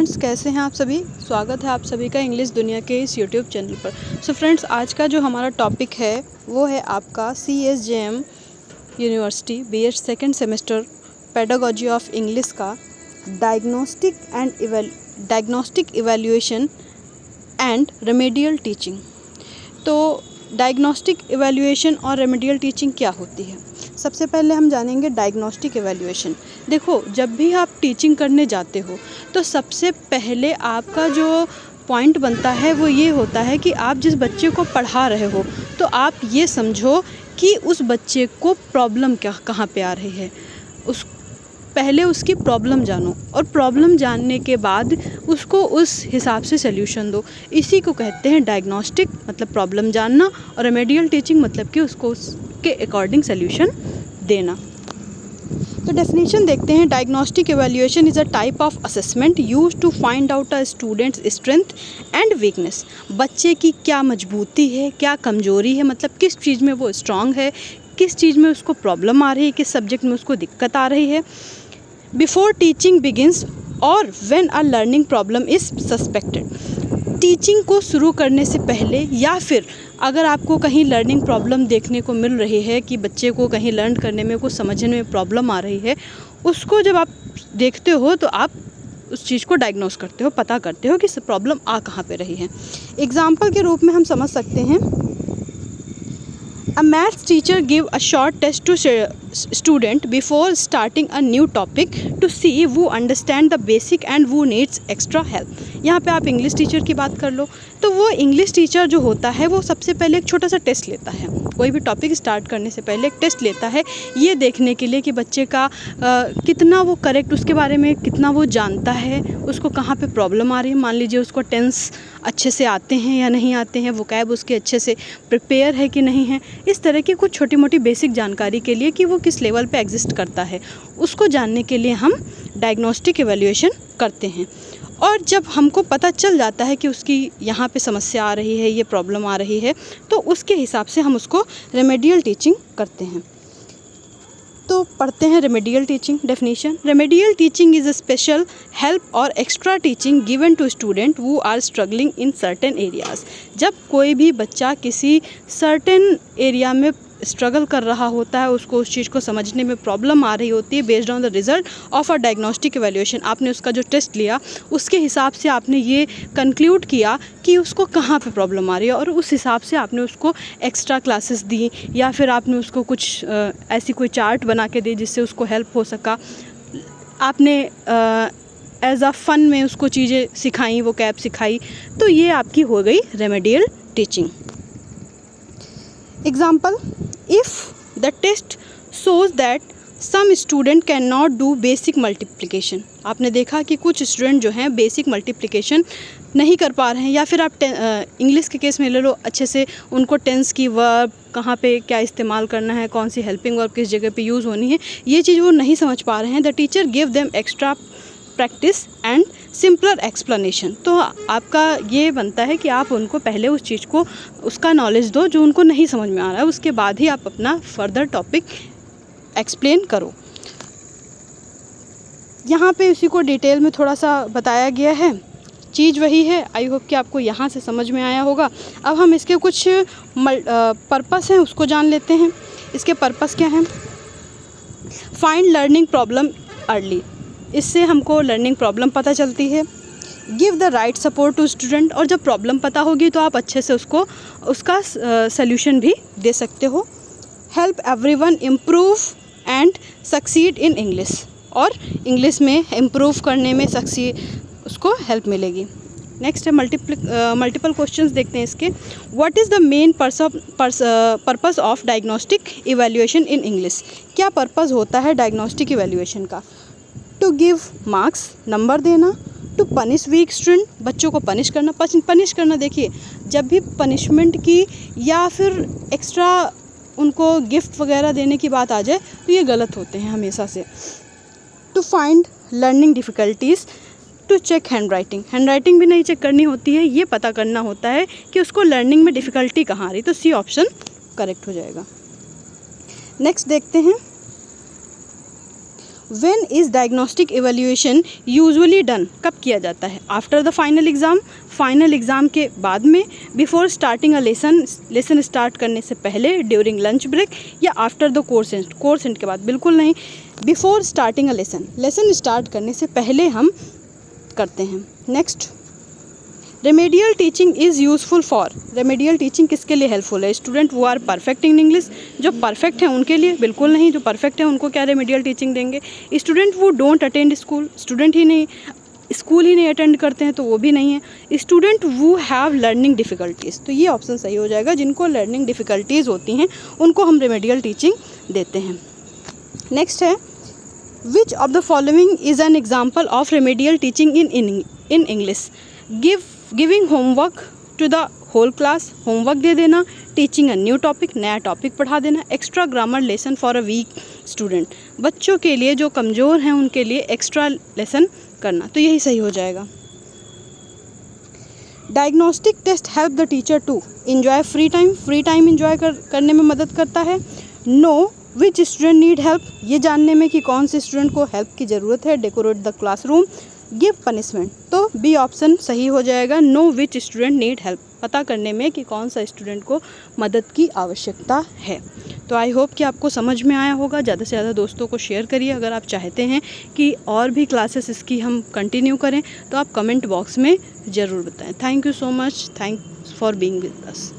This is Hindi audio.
फ्रेंड्स, कैसे हैं आप सभी। स्वागत है आप सभी का इंग्लिश दुनिया के इस यूट्यूब चैनल पर। सो फ्रेंड्स, आज का जो हमारा टॉपिक है वो है आपका CSJM university BEd second semester pedagogy of English का diagnostic evaluation and remedial teaching. तो डायग्नोस्टिक इवैल्यूएशन और रेमेडियल टीचिंग क्या होती है। सबसे पहले हम जानेंगे डायग्नोस्टिक इवैल्यूएशन। देखो, जब भी आप टीचिंग करने जाते हो तो सबसे पहले आपका जो पॉइंट बनता है वो ये होता है कि आप जिस बच्चे को पढ़ा रहे हो तो आप ये समझो कि उस बच्चे को प्रॉब्लम कहाँ पे आ रही है। पहले उसकी प्रॉब्लम जानो और प्रॉब्लम जानने के बाद उसको उस हिसाब से सल्यूशन दो। इसी को कहते हैं डायग्नोस्टिक, मतलब प्रॉब्लम जानना, और रेमेडियल टीचिंग मतलब कि उसको उसके अकॉर्डिंग सल्यूशन देना। तो डेफिनेशन देखते हैं। Diagnostic evaluation is a type of assessment used to find out a student's strength and weakness. बच्चे की क्या मजबूती है, क्या कमजोरी है, मतलब किस चीज़ में वो स्ट्रांग है, किस चीज़ में उसको प्रॉब्लम आ रही है, किस सब्जेक्ट में उसको दिक्कत आ रही है। बिफोर टीचिंग बिगिंस और when a learning problem is suspected. Teaching को शुरू करने से पहले या फिर अगर आपको कहीं लर्निंग प्रॉब्लम देखने को मिल रही है कि बच्चे को कहीं लर्न करने में, कुछ समझने में प्रॉब्लम आ रही है, उसको जब आप देखते हो तो आप उस चीज़ को डायग्नोस करते हो, पता करते हो कि प्रॉब्लम आ कहाँ पे रही है। एग्जाम्पल के रूप में हम समझ सकते हैं, A maths teacher give a short test to student before starting a new topic to see who understand the basic and who needs extra help। यहाँ पे आप इंग्लिश टीचर की बात कर लो तो वो इंग्लिश टीचर जो होता है वो सबसे पहले एक छोटा सा टेस्ट लेता है। कोई भी टॉपिक स्टार्ट करने से पहले एक टेस्ट लेता है, ये देखने के लिए कि बच्चे का कितना वो करेक्ट, उसके बारे में कितना वो जानता है, उसको कहाँ पे प्रॉब्लम आ रही है। मान लीजिए उसको टेंस अच्छे से आते हैं या नहीं आते हैं, वोकैब उसके अच्छे से प्रिपेयर है कि नहीं है। इस तरह की कुछ छोटी मोटी बेसिक जानकारी के लिए कि वो किस लेवल पे एग्जिस्ट करता है, उसको जानने के लिए हम डायग्नोस्टिक इवैल्यूएशन करते हैं। और जब हमको पता चल जाता है कि उसकी यहाँ पे समस्या आ रही है, ये प्रॉब्लम आ रही है, तो उसके हिसाब से हम उसको रेमेडियल टीचिंग करते हैं। तो पढ़ते हैं remedial teaching definition. Remedial teaching is a special help और extra teaching given to student who are struggling in certain areas. जब कोई भी बच्चा किसी सर्टेन एरिया में स्ट्रगल कर रहा होता है, उसको उस चीज़ को समझने में प्रॉब्लम आ रही होती है, based on the result of a diagnostic evaluation, आपने उसका जो टेस्ट लिया उसके हिसाब से आपने ये कंक्लूड किया कि उसको कहाँ पे प्रॉब्लम आ रही है, और उस हिसाब से आपने उसको एक्स्ट्रा क्लासेस दी या फिर आपने उसको कुछ ऐसी कोई चार्ट बना के दी जिससे उसको हेल्प हो सका। आपने एज अ फन में उसको चीज़ें सिखाई, वो कैब सिखाई, तो ये आपकी हो गई remedial teaching. Example, if the test shows that some student cannot do basic multiplication। आपने देखा कि कुछ स्टूडेंट जो हैं बेसिक मल्टीप्लिकेशन नहीं कर पा रहे हैं, या फिर आप इंग्लिश के केस में ले लो, अच्छे से उनको टेंस की वर्ब कहाँ पे क्या इस्तेमाल करना है, कौन सी हेल्पिंग वर्ब किस जगह पे यूज़ होनी है, ये चीज़ वो नहीं समझ पा रहे हैं। The teacher give them extra practice and simpler explanation. तो आपका ये बनता है कि आप उनको पहले उस चीज़ को, उसका नॉलेज दो जो उनको नहीं समझ में आ रहा है, उसके बाद ही आप अपना फर्दर टॉपिक एक्सप्लेन करो। यहाँ पे उसी को डिटेल में थोड़ा सा बताया गया है, चीज़ वही है। आई होप कि आपको यहाँ से समझ में आया होगा। अब हम इसके कुछ पर्पस हैं उसको जान लेते हैं। इसके पर्पस क्या हैं। फाइंड लर्निंग प्रॉब्लम अर्ली, इससे हमको लर्निंग प्रॉब्लम पता चलती है। Give the right support to student, और जब प्रॉब्लम पता होगी तो आप अच्छे से उसको उसका सल्यूशन भी दे सकते हो। Help everyone improve and succeed in English, और इंग्लिश में इम्प्रूव करने में उसको हेल्प मिलेगी। नेक्स्ट है मल्टीपल क्वेश्चंस देखते हैं इसके। What is the main purpose of diagnostic evaluation in English. क्या पर्पस होता है डायग्नोस्टिक इवैल्यूएशन का। टू गिव मार्क्स, नंबर देना। टू पनिश वीक स्टूडेंट, बच्चों को पनिश करना। पनिश करना, देखिए जब भी पनिशमेंट की या फिर एक्स्ट्रा उनको गिफ्ट वगैरह देने की बात आ जाए तो ये गलत होते हैं हमेशा से। To find learning difficulties. To check handwriting भी नहीं चेक करनी होती है, ये पता करना होता है कि उसको लर्निंग में डिफ़िकल्टी कहाँ आ रही, तो सी ऑप्शन करेक्ट हो जाएगा। नेक्स्ट देखते हैं, when is diagnostic evaluation usually done, कब किया जाता है? After the final exam, final exam के बाद में, before starting a lesson start करने से पहले, ड्यूरिंग लंच ब्रेक, या आफ्टर द कोर्स एंड के बाद? बिल्कुल नहीं, before starting a lesson start करने से पहले हम करते हैं। Next, remedial teaching is useful for, remedial teaching किसके लिए हेल्पफुल है? स्टूडेंट वो आर परफेक्ट इन इंग्लिश, जो परफेक्ट हैं उनके लिए? बिल्कुल नहीं, जो परफेक्ट हैं उनको क्या रेमेडियल टीचिंग देंगे? स्टूडेंट वो डोंट अटेंड स्कूल, स्टूडेंट ही नहीं स्कूल ही नहीं अटेंड करते हैं तो वो भी नहीं है। स्टूडेंट वो हैव लर्निंग डिफ़िकल्टीज़, तो ये ऑप्शन सही हो जाएगा, जिनको लर्निंग डिफ़िकल्टीज़ होती हैं उनको हम रेमेडियल टीचिंग देते हैं। नेक्स्ट है, which of the following is an example of remedial teaching in English? Giving homework to the whole class, homework दे देना, टीचिंग अ न्यू टॉपिक, नया टॉपिक पढ़ा देना, extra grammar lesson for a weak student, बच्चों के लिए जो कमज़ोर हैं उनके लिए एक्स्ट्रा लेसन करना, तो यही सही हो जाएगा। Diagnostic test help the teacher to enjoy free time, free time enjoy करने में मदद करता है। Know which student need help, ये जानने में कि कौन से स्टूडेंट को हेल्प की ज़रूरत है। Decorate the classroom, give punishment, तो बी ऑप्शन सही हो जाएगा। No which student need help, पता करने में कि कौन सा स्टूडेंट को मदद की आवश्यकता है। तो आई होप कि आपको समझ में आया होगा। ज़्यादा से ज़्यादा दोस्तों को शेयर करिए। अगर आप चाहते हैं कि और भी क्लासेस इसकी हम कंटिन्यू करें तो आप कमेंट बॉक्स में ज़रूर बताएं। Thank you so much, thanks for being with us.